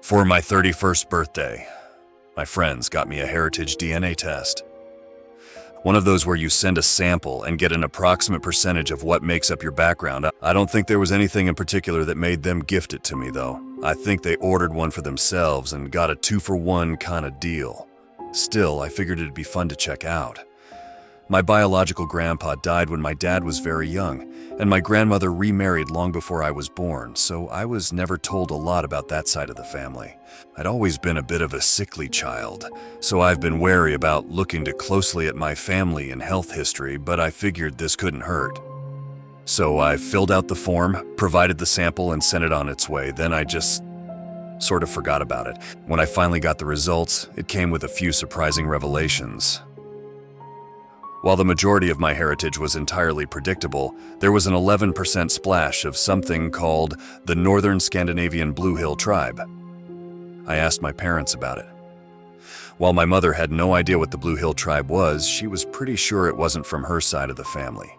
For my 31st birthday, my friends got me a heritage DNA test. One of those where you send a sample and get an approximate percentage of what makes up your background. I don't think there was anything in particular that made them gift it to me, though. I think they ordered one for themselves and got a 2-for-1 kind of deal. Still, I figured it'd be fun to check out. My biological grandpa died when my dad was very young, and my grandmother remarried long before I was born, so I was never told a lot about that side of the family. I'd always been a bit of a sickly child, so I've been wary about looking too closely at my family and health history, but I figured this couldn't hurt. So I filled out the form, provided the sample, and sent it on its way. Then I just sort of forgot about it. When I finally got the results, it came with a few surprising revelations. While the majority of my heritage was entirely predictable, there was an 11% splash of something called the Northern Scandinavian Blue Hill Tribe. I asked my parents about it. While my mother had no idea what the Blue Hill Tribe was, she was pretty sure it wasn't from her side of the family.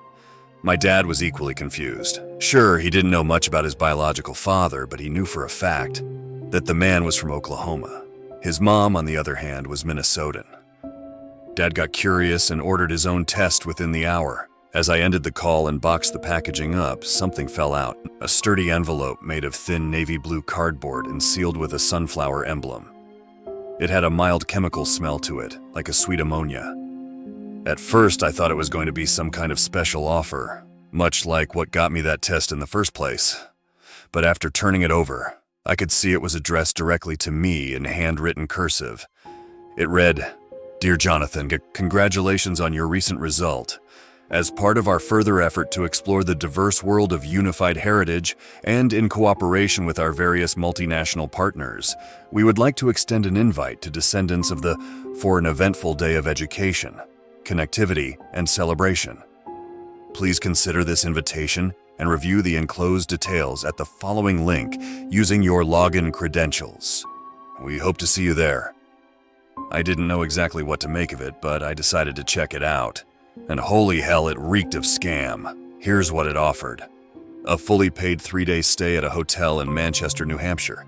My dad was equally confused. Sure, he didn't know much about his biological father, but he knew for a fact that the man was from Oklahoma. His mom, on the other hand, was Minnesotan. Dad got curious and ordered his own test within the hour. As I ended the call and boxed the packaging up, something fell out. A sturdy envelope made of thin navy blue cardboard and sealed with a sunflower emblem. It had a mild chemical smell to it, like a sweet ammonia. At first, I thought it was going to be some kind of special offer, much like what got me that test in the first place. But after turning it over, I could see it was addressed directly to me in handwritten cursive. It read, "Dear Jonathan, congratulations on your recent result. As part of our further effort to explore the diverse world of unified heritage and in cooperation with our various multinational partners, we would like to extend an invite to descendants of for an eventful day of education, connectivity, and celebration. Please consider this invitation and review the enclosed details at the following link using your login credentials. We hope to see you there." I didn't know exactly what to make of it, but I decided to check it out. And holy hell, it reeked of scam. Here's what it offered. A fully paid 3-day stay at a hotel in Manchester, New Hampshire.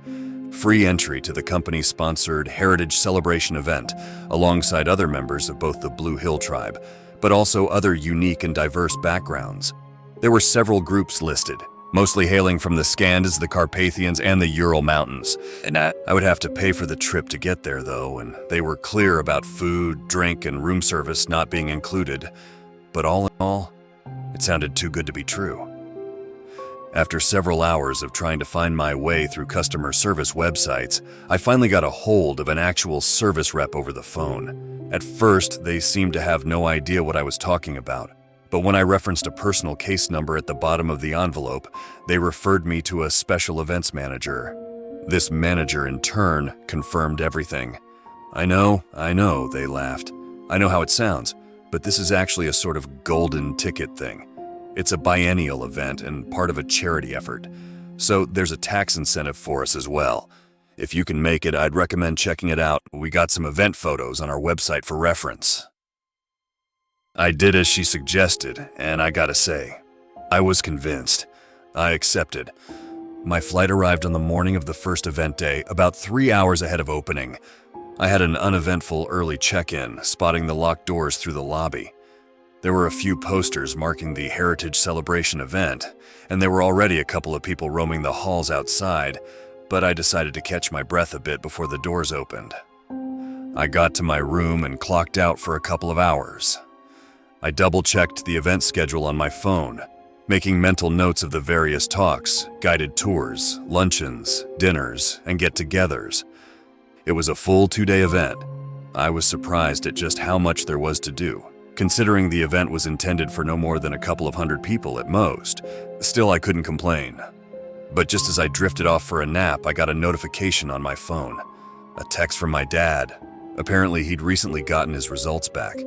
Free entry to the company-sponsored Heritage Celebration event, alongside other members of both the Blue Hill Tribe, but also other unique and diverse backgrounds. There were several groups listed, mostly hailing from the Skands, the Carpathians, and the Ural Mountains. And I would have to pay for the trip to get there, though, and they were clear about food, drink, and room service not being included. But all in all, it sounded too good to be true. After several hours of trying to find my way through customer service websites, I finally got a hold of an actual service rep over the phone. At first, they seemed to have no idea what I was talking about. But when I referenced a personal case number at the bottom of the envelope, they referred me to a special events manager. This manager, in turn, confirmed everything. I know, they laughed. I know how it sounds, but this is actually a sort of golden ticket thing. It's a biennial event and part of a charity effort. So there's a tax incentive for us as well. If you can make it, I'd recommend checking it out. We got some event photos on our website for reference. I did as she suggested, and I gotta say, I was convinced. I accepted. My flight arrived on the morning of the first event day, about 3 hours ahead of opening. I had an uneventful early check-in, spotting the locked doors through the lobby. There were a few posters marking the Heritage Celebration event, and there were already a couple of people roaming the halls outside, but I decided to catch my breath a bit before the doors opened. I got to my room and clocked out for a couple of hours. I double-checked the event schedule on my phone, making mental notes of the various talks, guided tours, luncheons, dinners, and get-togethers. It was a full 2-day event. I was surprised at just how much there was to do, considering the event was intended for no more than a couple of hundred people at most. Still, I couldn't complain. But just as I drifted off for a nap, I got a notification on my phone. A text from my dad. Apparently, he'd recently gotten his results back.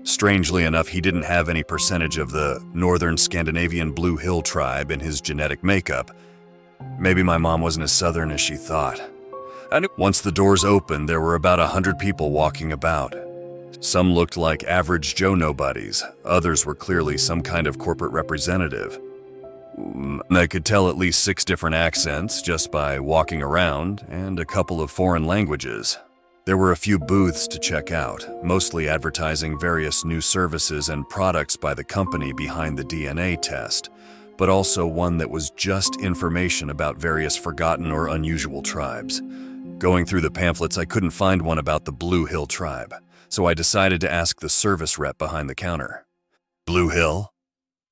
Strangely enough, he didn't have any percentage of the Northern Scandinavian Blue Hill Tribe in his genetic makeup. Maybe my mom wasn't as southern as she thought. Once the doors opened, there were about 100 people walking about. Some looked like average Joe nobodies. Others were clearly some kind of corporate representative. I could tell at least 6 different accents just by walking around, and a couple of foreign languages. There were a few booths to check out, mostly advertising various new services and products by the company behind the DNA test, but also one that was just information about various forgotten or unusual tribes. Going through the pamphlets, I couldn't find one about the Blue Hill tribe, so I decided to ask the service rep behind the counter. "Blue Hill?"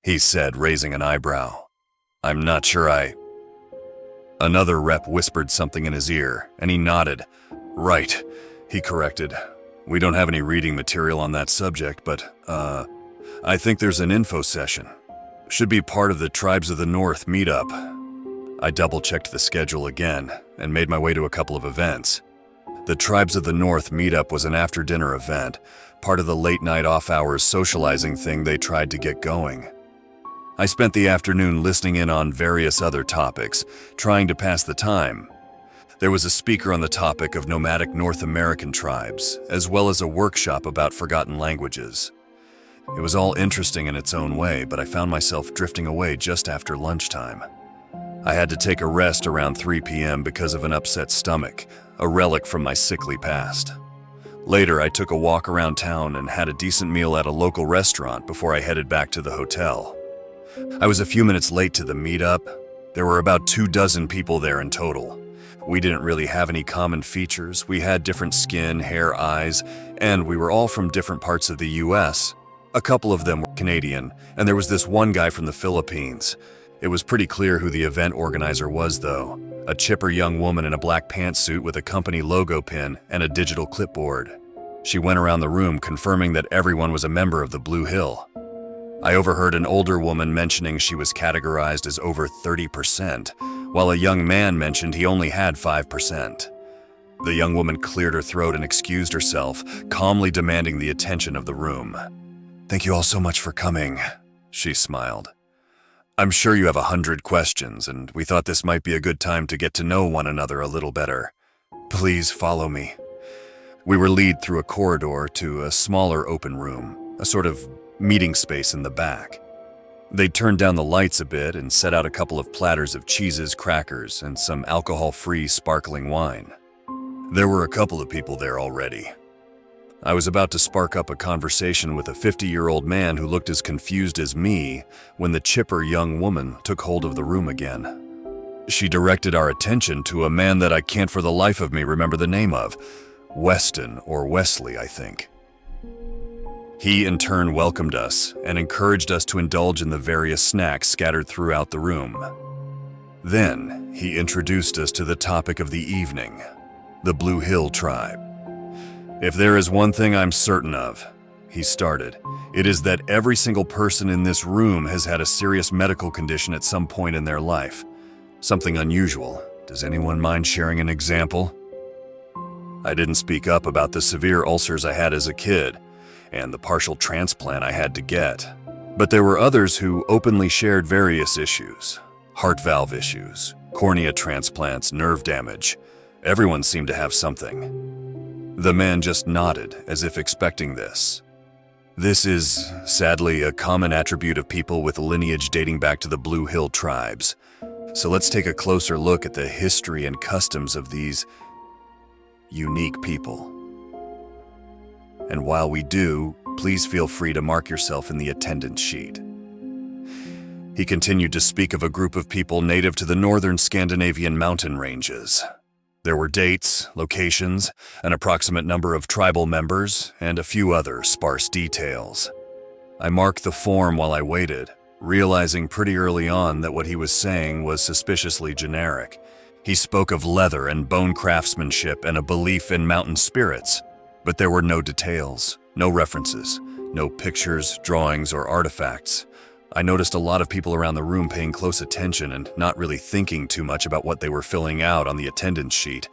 he said, raising an eyebrow. "I'm not sure Another rep whispered something in his ear, and he nodded. "Right," he corrected. "We don't have any reading material on that subject, but, I think there's an info session. Should be part of the Tribes of the North meetup." I double-checked the schedule again and made my way to a couple of events. The Tribes of the North meetup was an after-dinner event, part of the late-night off-hours socializing thing they tried to get going. I spent the afternoon listening in on various other topics, trying to pass the time. There was a speaker on the topic of nomadic North American tribes, as well as a workshop about forgotten languages. It was all interesting in its own way, but I found myself drifting away just after lunchtime. I had to take a rest around 3 p.m. because of an upset stomach, a relic from my sickly past. Later, I took a walk around town and had a decent meal at a local restaurant before I headed back to the hotel. I was a few minutes late to the meetup. There were about 24 people there in total. We didn't really have any common features. We had different skin, hair, eyes, and we were all from different parts of the US. A couple of them were Canadian, and there was this one guy from the Philippines. It was pretty clear who the event organizer was, though. A chipper young woman in a black pantsuit with a company logo pin and a digital clipboard. She went around the room confirming that everyone was a member of the Blue Hill. I overheard an older woman mentioning she was categorized as over 30%, while a young man mentioned he only had 5%. The young woman cleared her throat and excused herself, calmly demanding the attention of the room. "Thank you all so much for coming," she smiled. "I'm sure you have 100 questions, and we thought this might be a good time to get to know one another a little better. Please follow me." We were led through a corridor to a smaller open room, a sort of meeting space in the back. They turned down the lights a bit and set out a couple of platters of cheeses, crackers, and some alcohol-free sparkling wine. There were a couple of people there already. I was about to spark up a conversation with a 50-year-old man who looked as confused as me when the chipper young woman took hold of the room again. She directed our attention to a man that I can't for the life of me remember the name of. Weston or Wesley, I think. He in turn welcomed us and encouraged us to indulge in the various snacks scattered throughout the room. Then he introduced us to the topic of the evening, the Blue Hill tribe. "If there is one thing I'm certain of," he started, "it is that every single person in this room has had a serious medical condition at some point in their life. Something unusual. Does anyone mind sharing an example?" I didn't speak up about the severe ulcers I had as a kid and the partial transplant I had to get. But there were others who openly shared various issues. Heart valve issues, cornea transplants, nerve damage. Everyone seemed to have something. The man just nodded, as if expecting this. This is, sadly, a common attribute of people with a lineage dating back to the Blue Hill tribes. So let's take a closer look at the history and customs of these unique people. And while we do, please feel free to mark yourself in the attendance sheet. He continued to speak of a group of people native to the northern Scandinavian mountain ranges. There were dates, locations, an approximate number of tribal members, and a few other sparse details. I marked the form while I waited, realizing pretty early on that what he was saying was suspiciously generic. He spoke of leather and bone craftsmanship and a belief in mountain spirits, but there were no details, no references, no pictures, drawings, or artifacts. I noticed a lot of people around the room paying close attention and not really thinking too much about what they were filling out on the attendance sheet,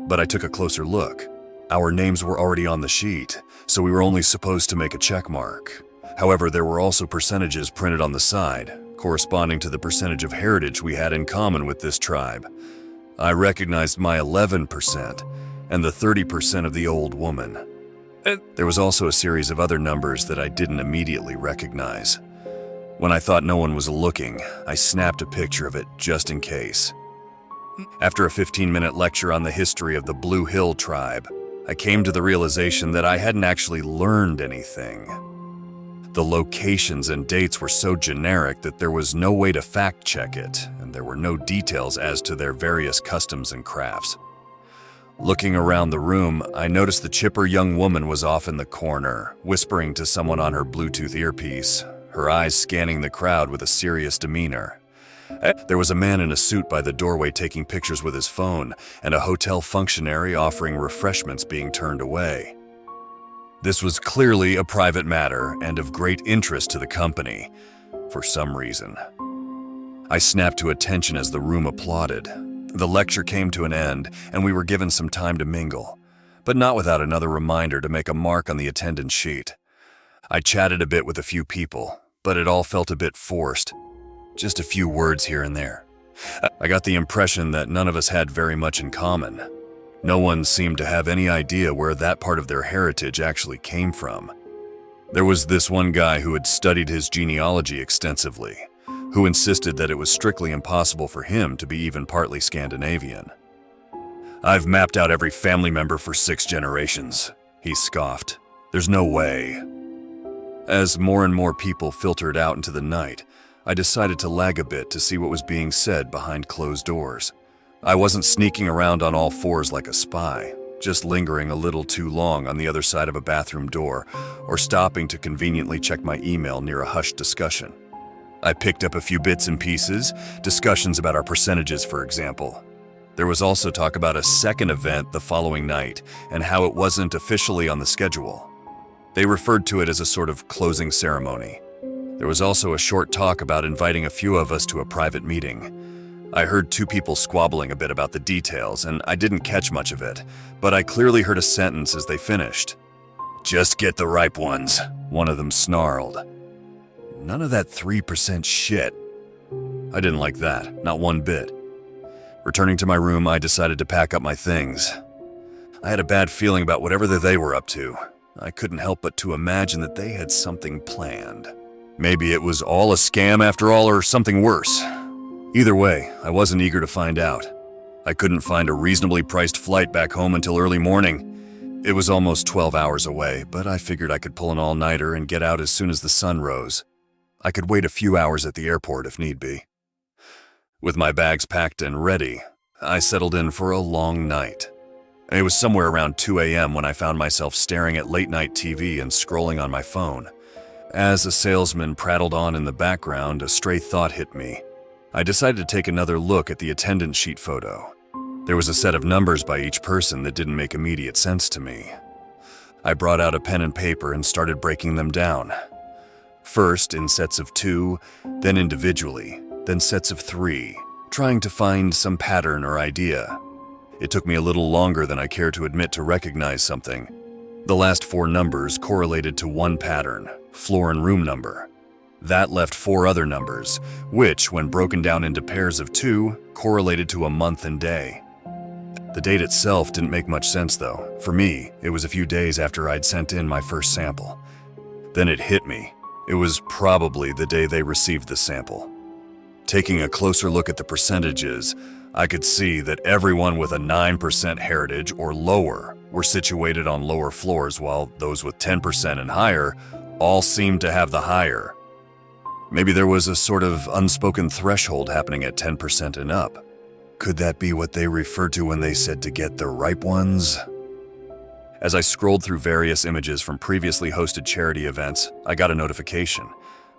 but I took a closer look. Our names were already on the sheet, so we were only supposed to make a check mark. However, there were also percentages printed on the side, corresponding to the percentage of heritage we had in common with this tribe. I recognized my 11% and the 30% of the old woman. There was also a series of other numbers that I didn't immediately recognize. When I thought no one was looking, I snapped a picture of it just in case. After a 15-minute lecture on the history of the Blue Hill tribe, I came to the realization that I hadn't actually learned anything. The locations and dates were so generic that there was no way to fact-check it, and there were no details as to their various customs and crafts. Looking around the room, I noticed the chipper young woman was off in the corner, whispering to someone on her Bluetooth earpiece, her eyes scanning the crowd with a serious demeanor. There was a man in a suit by the doorway taking pictures with his phone, and a hotel functionary offering refreshments being turned away. This was clearly a private matter and of great interest to the company, for some reason. I snapped to attention as the room applauded. The lecture came to an end, and we were given some time to mingle, but not without another reminder to make a mark on the attendance sheet. I chatted a bit with a few people, but it all felt a bit forced. Just a few words here and there. I got the impression that none of us had very much in common. No one seemed to have any idea where that part of their heritage actually came from. There was this one guy who had studied his genealogy extensively, who insisted that it was strictly impossible for him to be even partly Scandinavian. "I've mapped out every family member for 6 generations," he scoffed. "There's no way." As more and more people filtered out into the night, I decided to lag a bit to see what was being said behind closed doors. I wasn't sneaking around on all fours like a spy, just lingering a little too long on the other side of a bathroom door, or stopping to conveniently check my email near a hushed discussion. I picked up a few bits and pieces, discussions about our percentages, for example. There was also talk about a second event the following night and how it wasn't officially on the schedule. They referred to it as a sort of closing ceremony. There was also a short talk about inviting a few of us to a private meeting. I heard 2 people squabbling a bit about the details, and I didn't catch much of it, but I clearly heard a sentence as they finished. "Just get the ripe ones," one of them snarled. None of that 3% shit. I didn't like that, not one bit. Returning to my room, I decided to pack up my things. I had a bad feeling about whatever they were up to. I couldn't help but to imagine that they had something planned. Maybe it was all a scam after all, or something worse. Either way, I wasn't eager to find out. I couldn't find a reasonably priced flight back home until early morning. It was almost 12 hours away, but I figured I could pull an all-nighter and get out as soon as the sun rose. I could wait a few hours at the airport if need be. With my bags packed and ready, I settled in for a long night. It was somewhere around 2 a.m. when I found myself staring at late-night TV and scrolling on my phone. As a salesman prattled on in the background, a stray thought hit me. I decided to take another look at the attendance sheet photo. There was a set of numbers by each person that didn't make immediate sense to me. I brought out a pen and paper and started breaking them down. First in sets of 2, then individually, then sets of 3, trying to find some pattern or idea. It took me a little longer than I care to admit to recognize something. The last 4 numbers correlated to one pattern, floor and room number. That left 4 other numbers, which, when broken down into pairs of 2, correlated to a month and day. The date itself didn't make much sense though. For me, it was a few days after I'd sent in my first sample. Then it hit me. It was probably the day they received the sample. Taking a closer look at the percentages, I could see that everyone with a 9% heritage or lower were situated on lower floors, while those with 10% and higher all seemed to have the higher. Maybe there was a sort of unspoken threshold happening at 10% and up. Could that be what they referred to when they said to get the ripe ones? As I scrolled through various images from previously hosted charity events, I got a notification.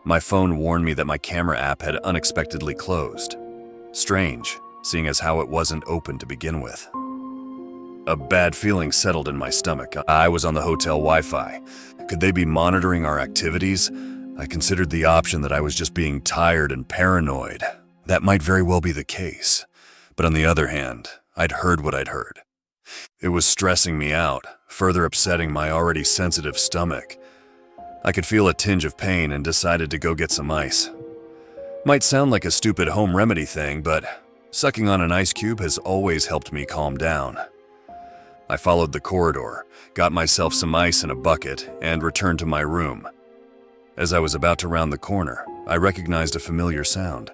My phone warned me that my camera app had unexpectedly closed. Strange, seeing as how it wasn't open to begin with. A bad feeling settled in my stomach. I was on the hotel Wi-Fi. Could they be monitoring our activities? I considered the option that I was just being tired and paranoid. That might very well be the case. But on the other hand, I'd heard what I'd heard. It was stressing me out, further upsetting my already sensitive stomach. I could feel a tinge of pain and decided to go get some ice. Might sound like a stupid home remedy thing, but sucking on an ice cube has always helped me calm down. I followed the corridor, got myself some ice in a bucket, and returned to my room. As I was about to round the corner, I recognized a familiar sound.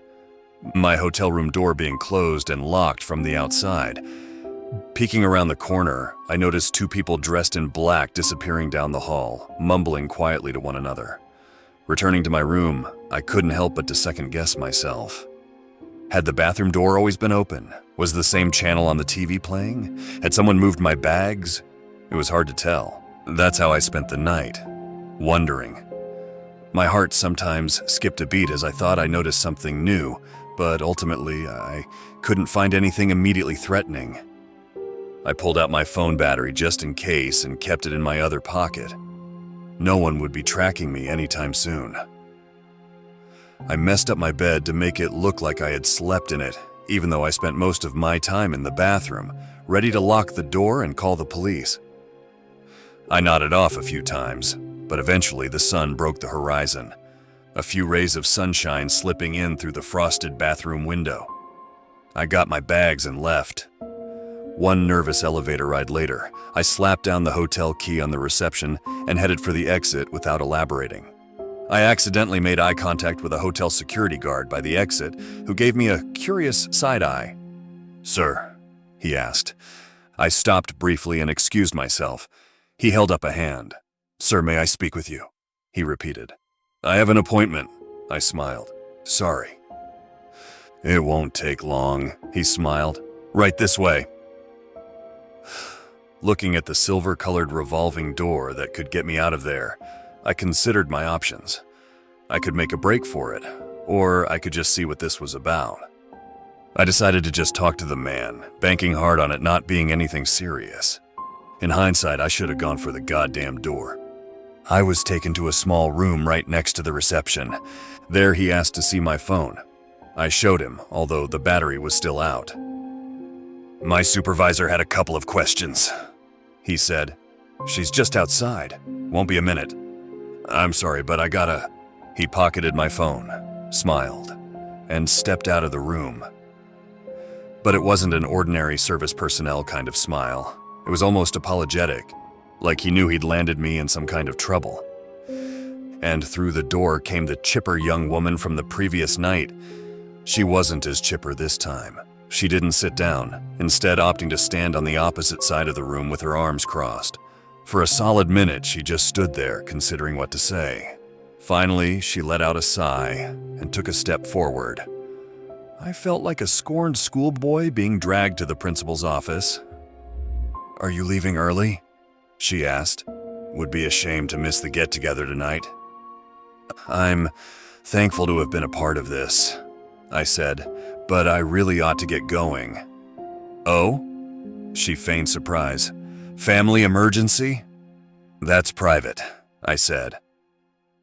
My hotel room door being closed and locked from the outside. Peeking around the corner, I noticed two people dressed in black disappearing down the hall, mumbling quietly to one another. Returning to my room, I couldn't help but to second-guess myself. Had the bathroom door always been open? Was the same channel on the TV playing? Had someone moved my bags? It was hard to tell. That's how I spent the night, wondering. My heart sometimes skipped a beat as I thought I noticed something new, but ultimately I couldn't find anything immediately threatening. I pulled out my phone battery just in case and kept it in my other pocket. No one would be tracking me anytime soon. I messed up my bed to make it look like I had slept in it, even though I spent most of my time in the bathroom, ready to lock the door and call the police. I nodded off a few times, but eventually the sun broke the horizon, a few rays of sunshine slipping in through the frosted bathroom window. I got my bags and left. One nervous elevator ride later, I slapped down the hotel key on the reception and headed for the exit without elaborating. I accidentally made eye contact with a hotel security guard by the exit who gave me a curious side eye. "Sir," he asked. I stopped briefly and excused myself. He held up a hand. "Sir, may I speak with you?" he repeated. "I have an appointment," I smiled. "Sorry." "It won't take long," he smiled. "Right this way." Looking at the silver-colored revolving door that could get me out of there, I considered my options. I could make a break for it, or I could just see what this was about. I decided to just talk to the man, banking hard on it not being anything serious. In hindsight, I should have gone for the goddamn door. I was taken to a small room right next to the reception. There he asked to see my phone. I showed him, although the battery was still out. "My supervisor had a couple of questions," he said. "She's just outside. Won't be a minute." "I'm sorry, but I gotta..." He pocketed my phone, smiled, and stepped out of the room. But it wasn't an ordinary service personnel kind of smile. It was almost apologetic, like he knew he'd landed me in some kind of trouble. And through the door came the chipper young woman from the previous night. She wasn't as chipper this time. She didn't sit down, instead opting to stand on the opposite side of the room with her arms crossed. For a solid minute, she just stood there, considering what to say. Finally, she let out a sigh and took a step forward. I felt like a scorned schoolboy being dragged to the principal's office. "Are you leaving early?" she asked. "Would be a shame to miss the get-together tonight." "I'm thankful to have been a part of this," I said, "but I really ought to get going." "Oh?" She feigned surprise. "Family emergency?" "That's private," I said.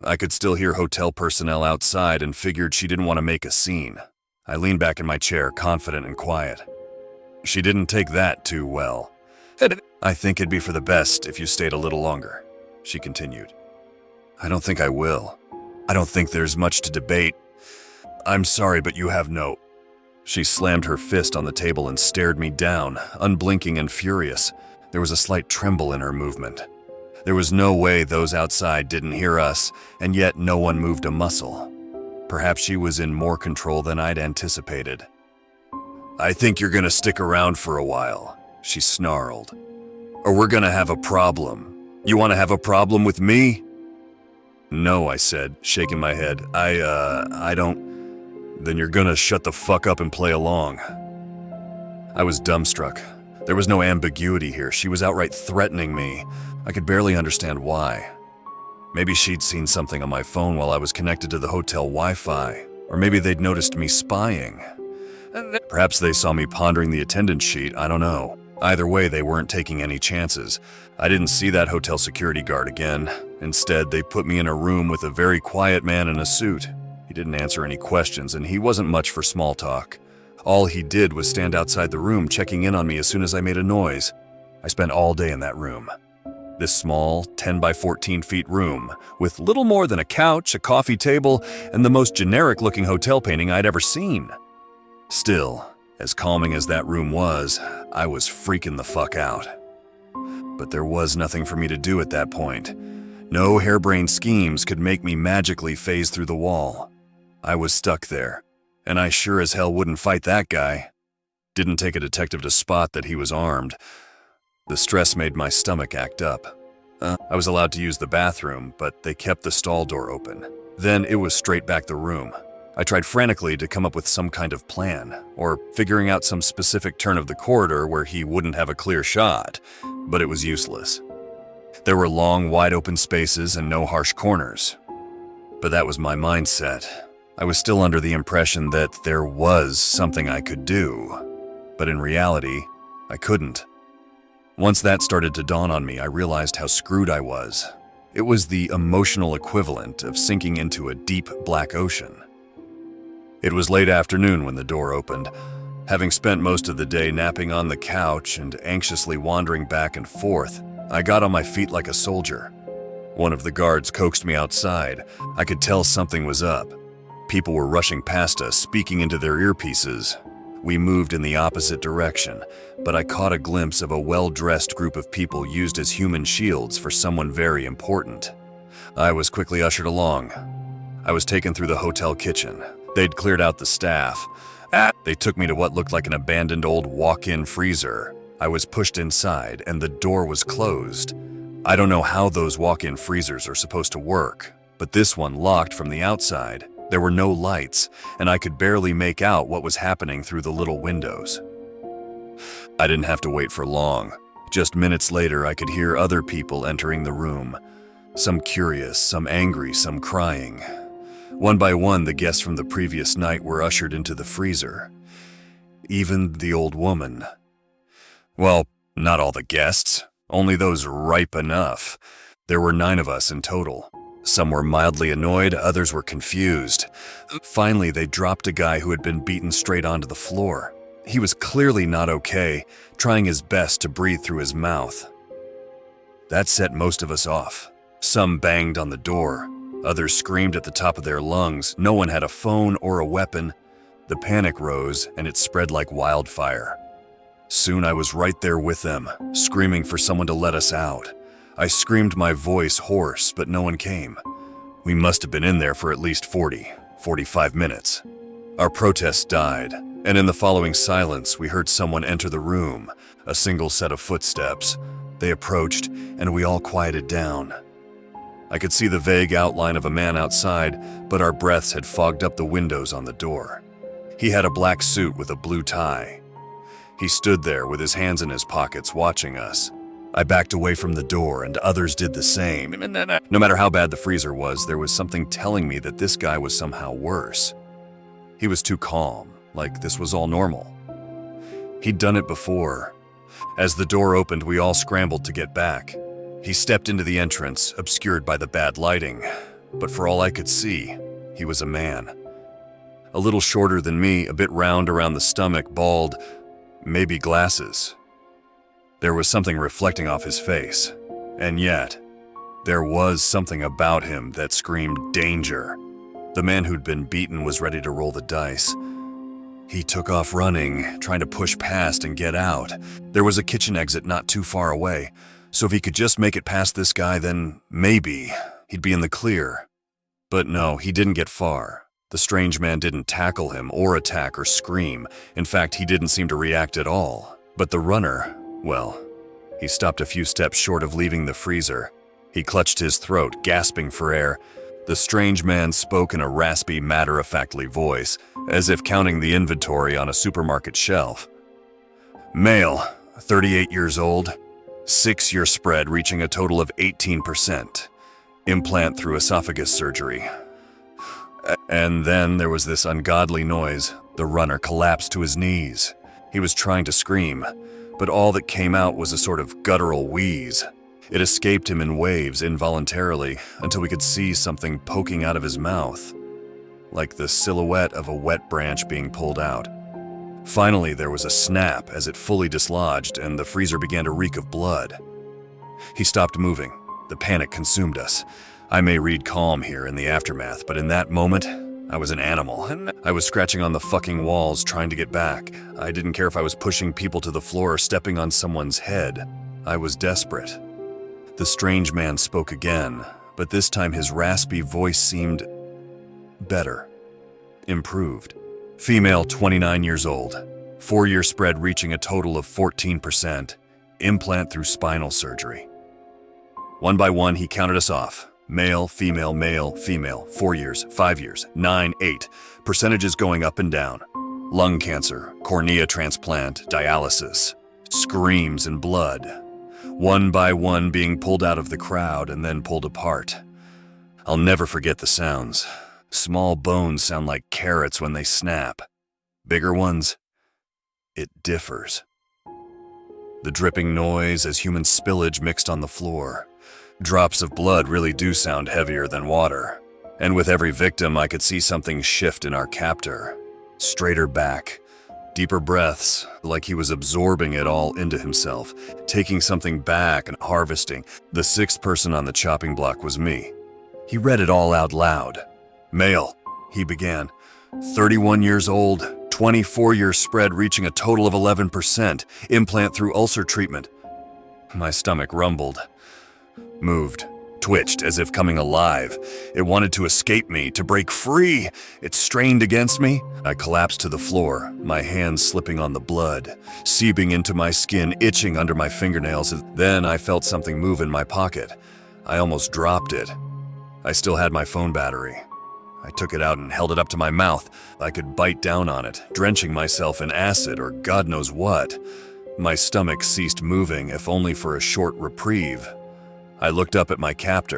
I could still hear hotel personnel outside and figured she didn't want to make a scene. I leaned back in my chair, confident and quiet. She didn't take that too well. "I think it'd be for the best if you stayed a little longer," she continued. "I don't think I will. I don't think there's much to debate. I'm sorry, but you have no..." She slammed her fist on the table and stared me down, unblinking and furious. There was a slight tremble in her movement. There was no way those outside didn't hear us, and yet no one moved a muscle. Perhaps she was in more control than I'd anticipated. "I think you're gonna stick around for a while," she snarled. "Or we're gonna have a problem. You wanna have a problem with me?" "No," I said, shaking my head. I don't..." "Then you're gonna shut the fuck up and play along." I was dumbstruck. There was no ambiguity here. She was outright threatening me. I could barely understand why. Maybe she'd seen something on my phone while I was connected to the hotel Wi-Fi, or maybe they'd noticed me spying. Perhaps they saw me pondering the attendance sheet, I don't know. Either way, they weren't taking any chances. I didn't see that hotel security guard again. Instead, they put me in a room with a very quiet man in a suit. He didn't answer any questions, and he wasn't much for small talk. All he did was stand outside the room, checking in on me as soon as I made a noise. I spent all day in that room. This small, 10 by 14 feet room, with little more than a couch, a coffee table, and the most generic-looking hotel painting I'd ever seen. Still, as calming as that room was, I was freaking the fuck out. But there was nothing for me to do at that point. No harebrained schemes could make me magically phase through the wall. I was stuck there, and I sure as hell wouldn't fight that guy. Didn't take a detective to spot that he was armed. The stress made my stomach act up. I was allowed to use the bathroom, but they kept the stall door open. Then it was straight back the room. I tried frantically to come up with some kind of plan, or figuring out some specific turn of the corridor where he wouldn't have a clear shot, but it was useless. There were long, wide-open spaces and no harsh corners. But that was my mindset. I was still under the impression that there was something I could do, but in reality, I couldn't. Once that started to dawn on me, I realized how screwed I was. It was the emotional equivalent of sinking into a deep, black ocean. It was late afternoon when the door opened. Having spent most of the day napping on the couch and anxiously wandering back and forth, I got on my feet like a soldier. One of the guards coaxed me outside. I could tell something was up. People were rushing past us, speaking into their earpieces. We moved in the opposite direction, but I caught a glimpse of a well-dressed group of people used as human shields for someone very important. I was quickly ushered along. I was taken through the hotel kitchen. They'd cleared out the staff. They took me to what looked like an abandoned old walk-in freezer. I was pushed inside, and the door was closed. I don't know how those walk-in freezers are supposed to work, but this one locked from the outside. There were no lights, and I could barely make out what was happening through the little windows. I didn't have to wait for long. Just minutes later, I could hear other people entering the room. Some curious, some angry, some crying. One by one, the guests from the previous night were ushered into the freezer. Even the old woman. Well, not all the guests, only those ripe enough. There were 9 of us in total. Some were mildly annoyed, others were confused. Finally, they dropped a guy who had been beaten straight onto the floor. He was clearly not okay, trying his best to breathe through his mouth. That set most of us off. Some banged on the door. Others screamed at the top of their lungs. No one had a phone or a weapon. The panic rose, and it spread like wildfire. Soon I was right there with them, screaming for someone to let us out. I screamed my voice hoarse, but no one came. We must have been in there for at least 45 minutes. Our protest died, and in the following silence, we heard someone enter the room, a single set of footsteps. They approached, and we all quieted down. I could see the vague outline of a man outside, but our breaths had fogged up the windows on the door. He had a black suit with a blue tie. He stood there with his hands in his pockets, watching us. I backed away from the door, and others did the same. No matter how bad the freezer was, there was something telling me that this guy was somehow worse. He was too calm, like this was all normal. He'd done it before. As the door opened, we all scrambled to get back. He stepped into the entrance, obscured by the bad lighting. But for all I could see, he was a man. A little shorter than me, a bit round around the stomach, bald, maybe glasses. There was something reflecting off his face, and yet, there was something about him that screamed danger. The man who'd been beaten was ready to roll the dice. He took off running, trying to push past and get out. There was a kitchen exit not too far away, so if he could just make it past this guy, then maybe he'd be in the clear. But no, he didn't get far. The strange man didn't tackle him or attack or scream. In fact, he didn't seem to react at all. But the runner, well, he stopped a few steps short of leaving the freezer. He clutched his throat, gasping for air. The strange man spoke in a raspy, matter-of-factly voice, as if counting the inventory on a supermarket shelf. Male, 38 years old, 6-year spread reaching a total of 18%. Implant through esophagus surgery. And then there was this ungodly noise. The runner collapsed to his knees. He was trying to scream, but all that came out was a sort of guttural wheeze. It escaped him in waves involuntarily until we could see something poking out of his mouth, like the silhouette of a wet branch being pulled out. Finally, there was a snap as it fully dislodged and the freezer began to reek of blood. He stopped moving. The panic consumed us. I may read calm here in the aftermath, but in that moment, I was an animal. I was scratching on the fucking walls trying to get back. I didn't care if I was pushing people to the floor or stepping on someone's head. I was desperate. The strange man spoke again, but this time his raspy voice seemed better. Improved. Female, 29 years old. 4-year spread reaching a total of 14%. Implant through spinal surgery. One by one, he counted us off. Male, female, 4 years, 5 years, 9, 8. Percentages going up and down. Lung cancer, cornea transplant, dialysis. Screams and blood. One by one being pulled out of the crowd and then pulled apart. I'll never forget the sounds. Small bones sound like carrots when they snap. Bigger ones, it differs. The dripping noise as human spillage mixed on the floor. Drops of blood really do sound heavier than water. And with every victim, I could see something shift in our captor. Straighter back, deeper breaths, like he was absorbing it all into himself, taking something back and harvesting. The 6th person on the chopping block was me. He read it all out loud. Male, he began. 31 years old, 24-year spread reaching a total of 11%. Implant through ulcer treatment. My stomach rumbled. Moved. Twitched as if coming alive. It wanted to escape me, to break free. It strained against me. I collapsed to the floor, my hands slipping on the blood, seeping into my skin, itching under my fingernails. Then I felt something move in my pocket. I almost dropped it. I still had my phone battery. I took it out and held it up to my mouth. I could bite down on it, drenching myself in acid or God knows what. My stomach ceased moving, if only for a short reprieve. I looked up at my captor.